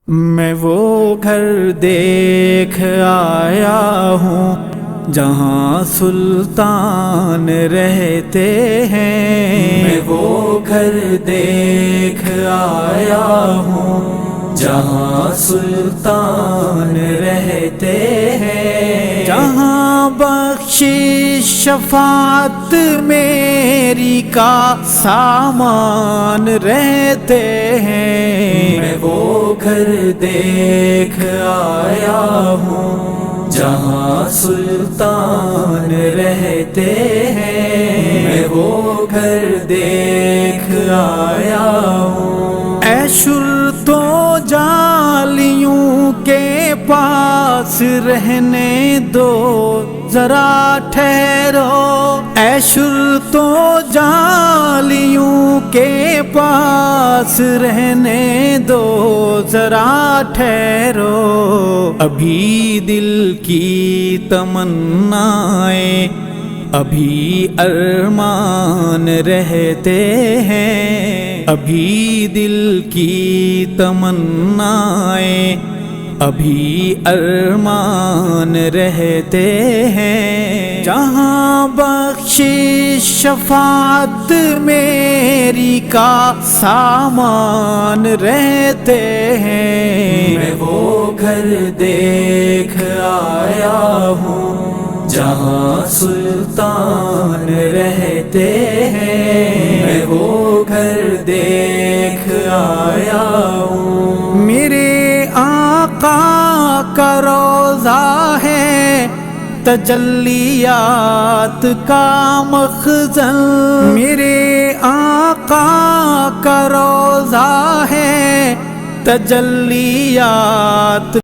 میں وہ گھر دیکھ آیا ہوں جہاں سلطان رہتے ہیں، میں وہ گھر دیکھ آیا ہوں جہاں سلطان رہتے ہیں، جہاں بخشش شفاعت میری کا سامان رہتے ہیں، میں وہ گھر دیکھ آیا ہوں جہاں سلطان رہتے ہیں، میں وہ گھر دیکھ آیا ہوں۔ اے شرطو جالیوں کے پاس رہنے دو ذرا ٹھہرو، اے شرطو جالیوں کے پاس رہنے دو ذرا ٹھہرو، ابھی دل کی تمنائیں ابھی ارمان رہتے ہیں، ابھی دل کی تمنائیں ابھی ارمان رہتے ہیں، جہاں بخشش شفاعت میری کا سامان رہتے ہیں، میں وہ گھر دیکھ آیا ہوں جہاں سلطان رہتے ہیں، میں وہ گھر دیکھ آیا ہوں۔ میرے آقا کا روضہ ہے تجلیات کا مخزن، میرے آقا کا روضہ ہے تجلیات